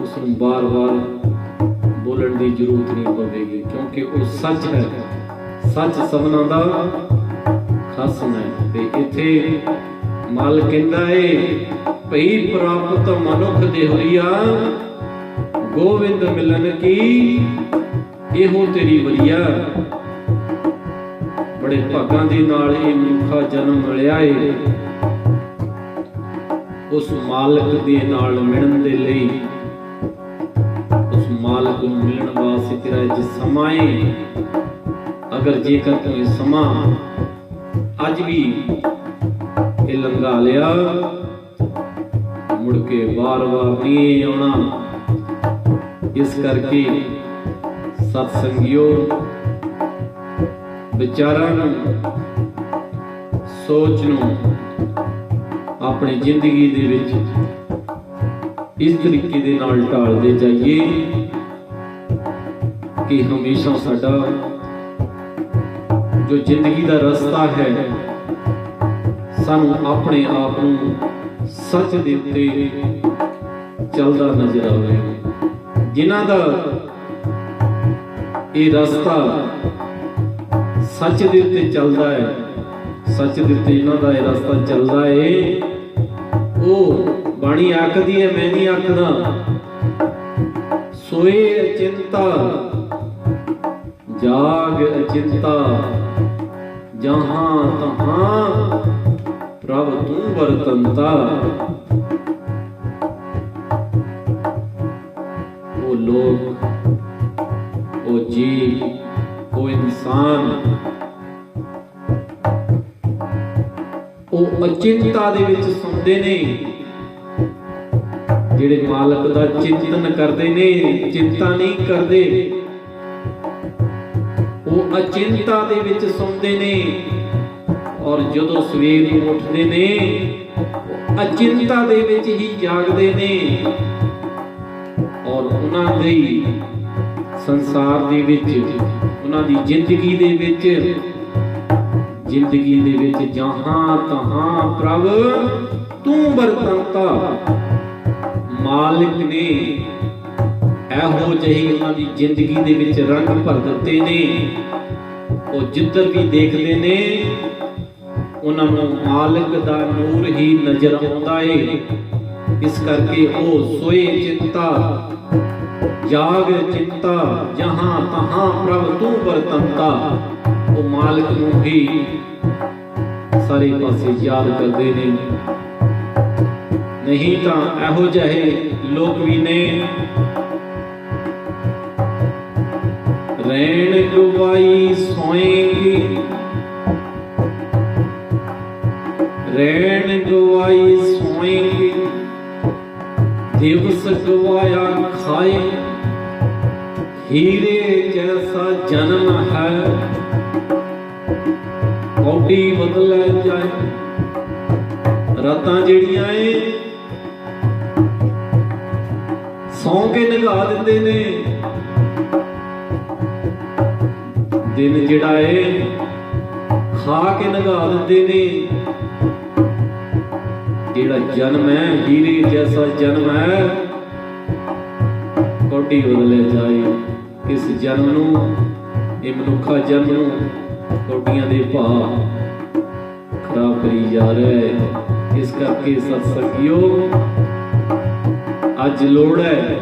ਉਸ ਨੂੰ ਬਾਰ-ਬਾਰ ਬੋਲਣ ਦੀ ਜ਼ਰੂਰਤ ਨਹੀਂ ਪਵੇਗੀ, ਕਿਉਂਕਿ ਉਹ ਸੱਚ ਹੈ। ਸੱਚ ਸਭਨਾਂ ਦਾ ਖਾਸਮ ਹੈ। ਤੇ ਇੱਥੇ ਮਲ ਕਹਿੰਦਾ ਏ, ਭਈ ਪ੍ਰਾਪਤ ਮਨੁੱਖ ਦੇ ਹੋਈਆ, ਗੋਵਿੰਦ ਮਿਲਨ ਕੀ ਇਹੋ ਤੇਰੀ ਵਰੀਆ। ਬੜੇ ਭਾਗਾਂ ਦੇ ਨਾਲ ਇਹ ਮਨੁੱਖਾ ਜਨਮ ਮਿਲਿਆ ਏ। ਉਸ ਮਾਲਕ ਦੇ ਨਾਲ ਮਿਲਣ ਦੇ ਲਈ, ਉਸ ਮਾਲਕ ਨੂੰ ਮਿਲਣ ਵਾਸਤੇ ਤੇਰਾ ਜਿ ਸਮਾਂ ਏ, ਅਗਰ ਜੇਕਰ ਤੂੰ ਇਹ ਸਮਾਂ ਅੱਜ ਵੀ ਇਹ ਲੰਘਾ ਲਿਆ, ਮੁੜ ਕੇ ਵਾਰ-ਵਾਰ ਨਹੀਂ ਆਉਣਾ। ਇਸ ਕਰਕੇ ਸਤ ਸੰਗਿਓ, ਵਿਚਾਰਾਂ ਨੂੰ, ਸੋਚ ਨੂੰ ਆਪਣੀ ਜ਼ਿੰਦਗੀ ਦੇ ਵਿੱਚ ਇਸ ਤਰੀਕੇ ਦੇ ਨਾਲ ਢਾਲਦੇ ਜਾਈਏ ਕਿ ਹਮੇਸ਼ਾ ਸਾਡਾ ਜੋ ਜ਼ਿੰਦਗੀ ਦਾ ਰਸਤਾ ਹੈ, ਸਾਨੂੰ ਆਪਣੇ ਆਪ ਨੂੰ ਸੱਚ ਦੇ ਉੱਤੇ ਚੱਲਦਾ ਨਜ਼ਰ ਆਵੇ। ਜਿਨ੍ਹਾਂ ਦਾ ਇਹ ਰਸਤਾ ਸੱਚ ਦੇ ਉੱਤੇ ਚੱਲਦਾ ਹੈ, ਸੱਚ ਦੇ ਉੱਤੇ ਇਹਨਾਂ ਦਾ ਇਹ ਰਸਤਾ ਚੱਲਦਾ ਹੈ, ਉਹ ਬਾਣੀ ਆਖਦੀ ਹੈ, ਮੈਂ ਨਹੀਂ ਆਖਦਾ, ਸੋਏ ਅਚਿੰਤਾ ਜਾਗ ਅਚਿੰਤਾ, ਜਹਾਂ ਤਹਾਂ ਪ੍ਰਭ ਤੂੰ ਵਰਤੰਤਾ। ਉਹ ਲੋਕ, ਉਹ ਜੀ, ਉਹ ਇਨਸਾਨ, ਉਹ ਅਚਿੰਤਾ ਦੇ ਵਿੱਚ ਸੌਂਦੇ ਨੇ, ਜਿਹੜੇ ਮਾਲਕ ਦਾ ਚਿੰਤਨ ਕਰਦੇ ਨੇ, ਚਿੰਤਾ ਨਹੀਂ ਕਰਦੇ। ਉਹ ਅਚਿੰਤਾ ਦੇ ਵਿੱਚ ਸੌਂਦੇ ਨੇ, ਔਰ ਜਦੋਂ ਸਵੇਰ ਨੂੰ ਉੱਠਦੇ ਨੇ ਅਚਿੰਤਾ ਦੇ ਵਿੱਚ ਹੀ ਜਾਗਦੇ ਨੇ, ਔਰ ਉਹਨਾਂ ਦੇ ਸੰਸਾਰ ਦੇ ਵਿੱਚ, ਉਹਨਾਂ ਦੀ ਜ਼ਿੰਦਗੀ ਦੇ ਵਿੱਚ ਜਹਾਂ ਤਹਾਂ ਪ੍ਰਭ ਤੂੰ ਵਰਤੰਤਾ। ਮਾਲਿਕ ਨੇ ਇਹੋ ਜਿਹੀ ਉਹਨਾਂ ਦੀ ਜ਼ਿੰਦਗੀ ਦੇ ਵਿੱਚ ਰੰਗ ਭਰ ਦਿੱਤੇ ਨੇ, ਉਹ ਜਿੱਧਰ ਵੀ ਦੇਖਦੇ ਨੇ ਉਹਨਾਂ ਨੂੰ ਮਾਲਕ ਦਾ ਨੂਰ ਹੀ ਨਜ਼ਰ ਆਉਂਦਾ ਏ। ਇਸ ਕਰਕੇ ਉਹ ਸੋਏ ਚਿੰਤਾ ਜਾਗ ਚਿੰਤਾ, ਜਹਾਂ ਤਹਾਂ ਪ੍ਰਭ ਤੂੰ ਵਰਤੰਤਾ। ਉਹ ਮਾਲਕ ਨੂੰ ਹੀ ਸਾਰੇ ਪਾਸੇ ਯਾਦ ਕਰਦੇ ਨੇ। ਨਹੀਂ ਤਾਂ ਇਹੋ ਜਿਹੇ ਲੋਕ ਵੀ ਨੇ, ਰੈਣ ਗਵਾਈ ਸੋਏਗੀ, ਰੈਣ ਗਵਾਈ ਸੋਏਗੀ, ਦਿਵਸ ਗਵਾਇਆ ਖਾਏ, ਹੀਰੇ ਜੈਸਾ ਜਨਮ ਹੈ, ਕੌਡੀ ਬਦਲੇ ਜਾਏ। ਰਾਤਾਂ ਜਿਹੜੀਆਂ ਏ ਸੌਂ ਕੇ ਨਿਭਾ ਦਿੰਦੇ ਨੇ, ਦਿਨ ਜਿਹੜਾ ਏ ਖਾ ਕੇ ਨਿਭਾ ਦਿੰਦੇ ਨੇ। ਜਿਹੜਾ ਜਨਮ ਹੈ ਹੀਰੇ ਜੈਸਾ ਜਨਮ ਹੈ, ਕੌਡੀ ਬਦਲੇ ਜਾਏ। ਇਸ ਜਨਮ ਨੂੰ, ਇਹ ਮਨੁੱਖਾ ਜਨਮ ਨੂੰ ਕੌਡੀਆਂ ਦੇ ਭਾਅ ਖਰਾਬ ਕਰੀ ਜਾ ਰਿਹਾ ਹੈ। ਇਸ ਕਰਕੇ ਸਤ ਸੰਗਿਓ, ਅੱਜ ਲੋੜ ਹੈ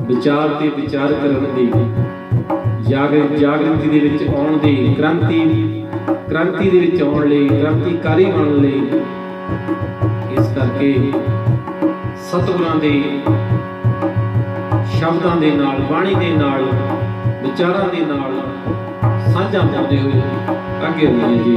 ਵਿਚਾਰ ਤੇ ਵਿਚਾਰ ਕਰਨ ਦੀ, ਜਾਗਰਤੀ ਦੇ ਵਿੱਚ ਆਉਣ ਦੀ, ਕ੍ਰਾਂਤੀ ਦੇ ਵਿੱਚ ਆਉਣ ਲਈ, ਕ੍ਰਾਂਤੀਕਾਰੀ ਬਣਨ ਲਈ। ਇਸ ਕਰਕੇ ਸਤਿਗੁਰਾਂ ਦੇ ਸ਼ਬਦਾਂ ਦੇ ਨਾਲ, ਬਾਣੀ ਦੇ ਨਾਲ, ਵਿਚਾਰਾਂ ਦੇ ਨਾਲ ਸਾਂਝਾ ਪਾਉਂਦੇ ਹੋਏ ਅੱਗੇ ਵਧੀਏ ਜੀ।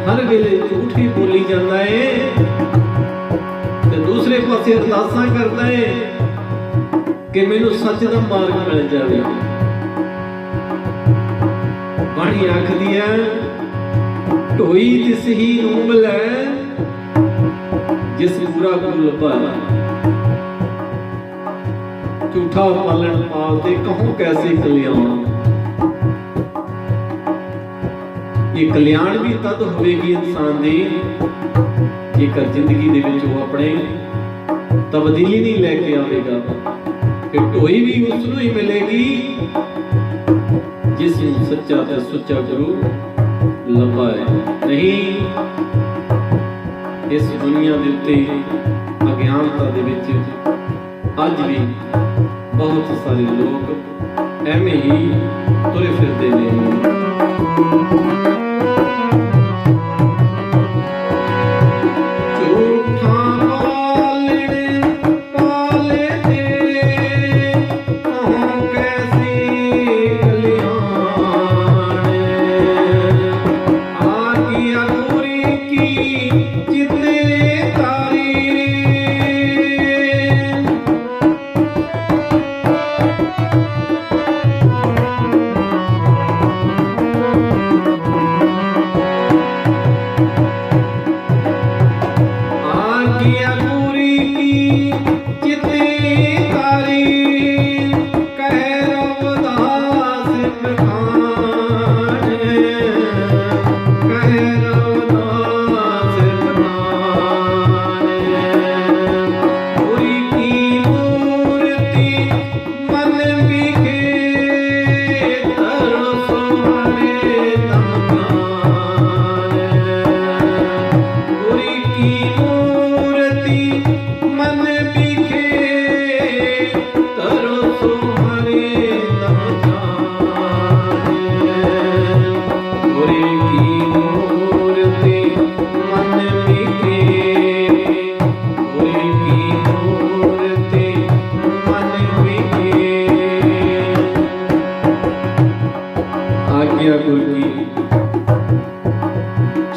हर वेले झूठ ही बोली जाता है ते दूसरे पासे अरदासां करता है कि मैनू सच दा मार्ग मिल जाए। बाणी आखदी है ढोई तिस ही ऊंबल है जिस पूरा गुरु लभा झूठा पालन पालते कहूं कैसे कल्याण। ये कल्याण भी तद होवेगी इंसान दी जेकर जिंदगी दे विच वो अपने तब्दीली नहीं लेके आवेगा। फिर ढोई भी उसनूं ही मिलेगी जिसनूं सच्चा ते सुच्चा गुरु लभा है। नहीं इस दुनिया दे उत्ते अज्ञानता दे विच अज भी बहुत सारे लोग एवें ही तुरे फिरदे ने।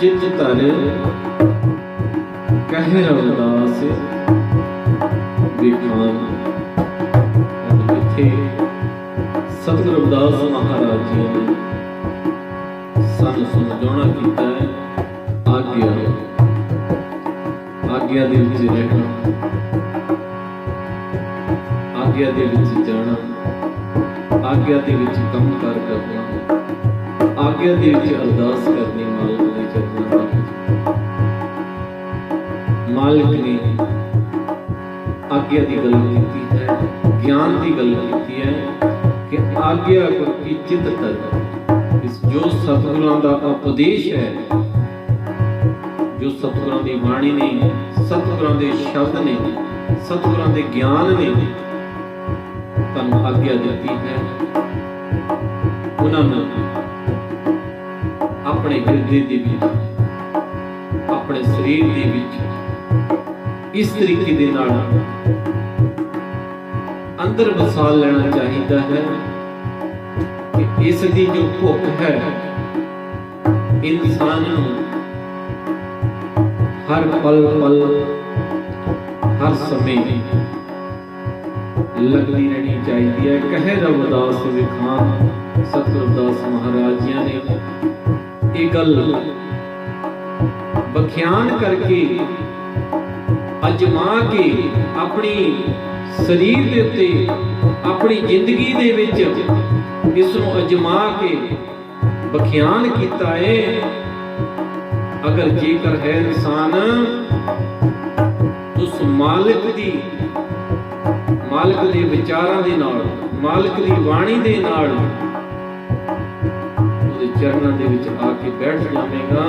चित तर कह रविदास विखान। इत्थे सतगुरु रविदास महाराज जी ने सानू समझाउणा कीता है आग्या आग्या दे विच रहना, आग्या दे विच जाना, आग्या दे विच काम कार करना, आग्या दे विच अरदास करनी मालिक दे चरनां विच। मालिक ने आग्या की गल की है, ज्ञान की गल की है कि आग्या की चित कर। इस जो सतगुरां दा उपदेश है, जो सतगुरां दी बाणी ने, सतगुरां दे शब्द ने, सतगुरां दे ज्ञान ने तुहानूं आग्या दी है, उन्होंने अपने हिरदे दे विच, अपने शरीर दे विच इस तरीके दे नाल अंदर बसा लेना चाहिए है कि इसकी जो भुख है इंसान हर पल पल हर समय लगती रहनी चाहिए है। कहे रविदास विखान सतगुरु रविदास महाराज जी ने ये गल बख्यान करके अजमा के अपनी शरीर दे उत्ते अपनी जिंदगी दे विच इसनूं अजमा के बख्यान कीता है। अगर जेकर है इंसान उस मालिक दी, मालिक दे विचारां दे नाल, मालिक दी बाणी दे नाल उहदे चरनां दे विच आके बैठ जावेगा,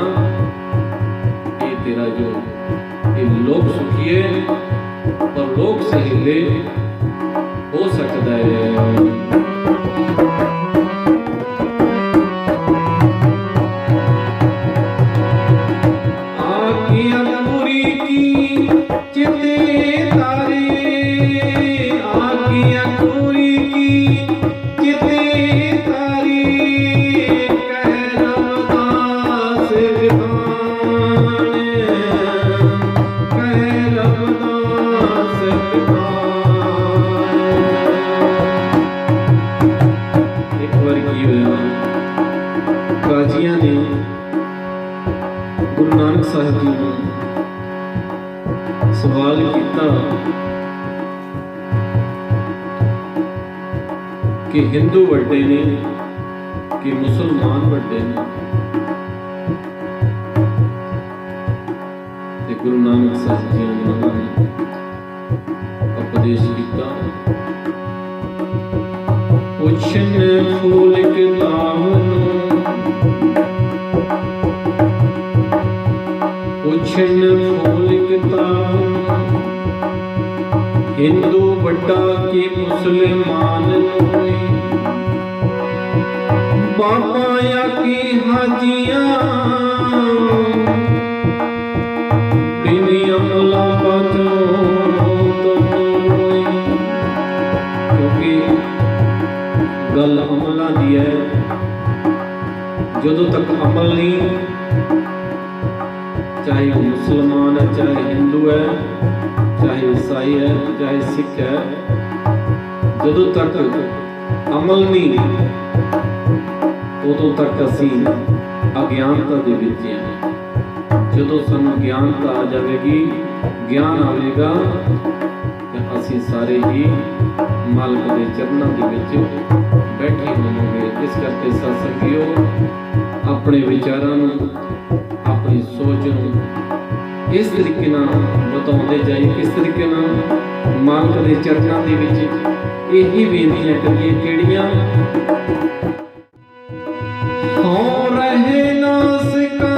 ये तेरा जो ये लोक सुखी है और लोक सहेले हो सकता है। काजियां ने गुरु नानक साहिब जी ਦਿੱਤਾ ਕਿ ਹਿੰਦੂ ਵੱਡੇ ਨੇ ਕਿ ਮੁਸਲਮਾਨ ਵੱਡੇ ਨੇ। ਤੇ ਗੁਰੂ ਨਾਨਕ ਸਾਹਿਬ ਜੀ ਨੇ ਉਹਨਾਂ ਨੂੰ ਉਪਦੇਸ਼ ਕੀਤਾ, ਪੁੱਛਣ ਫੂਲ ਕਿਤਾਬ ਨੂੰ, ਪੁੱਛਣ ਫੂਲ ਕਿਤਾਬ ਨੂੰ, ਹਿੰਦੂ ਵੱਡਾ ਕਿ ਮੁਸਲਮਾਨ ਨੂੰ। ਬਾਬਾ ਆਖੀ ਹਾਜੀਆਂ ਬਿਨ ਅਮਲਾ ਪਾਚੋ ਤੋਈ। ਕਿਉਂਕਿ ਗੱਲ ਅਮਲਾਂ ਦੀ ਹੈ, ਜਦੋਂ ਤੱਕ ਅਮਲ ਨਹੀਂ, चाहे वो मुसलमान है, चाहे हिंदू है, चाहे ईसाई है, चाहे सिख है, जदों तक अमल नहीं उदों तक असी अज्ञानता दे विच हैं। जदों सानू ज्ञानता आ जाएगी, ज्ञान आएगा, तो असी सारे ही मालिक दे चरनां दे विच बैठे होवांगे। इस करके सत्संगियो अपने विचारां नूं, अपनी सोच नूं इस तरीके नाल बताउंदे जाइए, किस तरीके नाल मालिक दे चरनां दे विच यही बेनतियां करिए किहड़ियां हो रहे ना सिका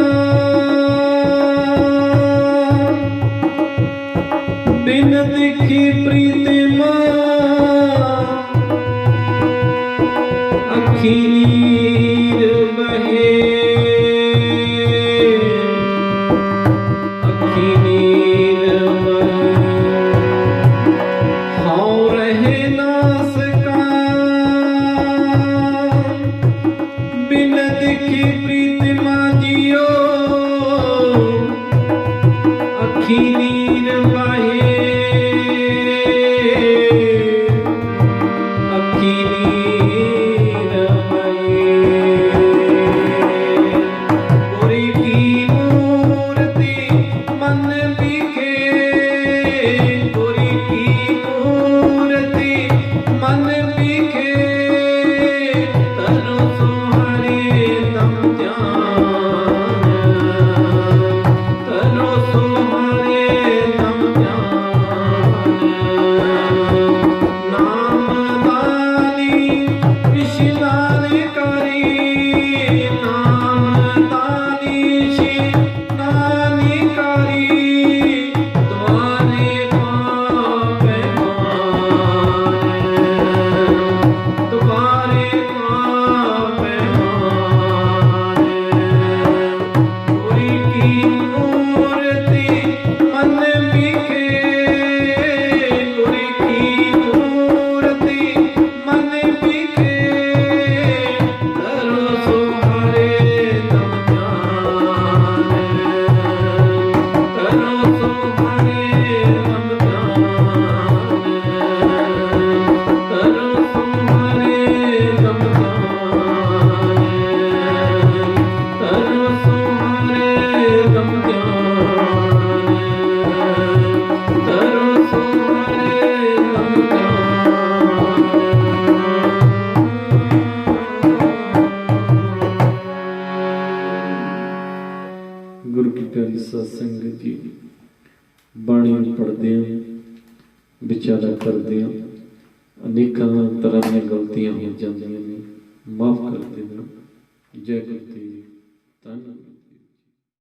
बिन दिखी प्रीतिमा अखी नीर बहे विचारा करते अनेकों तरह दी गलतियां हो जांदियां ने, माफ कर देना। जय गुरु देव। धन्यवाद।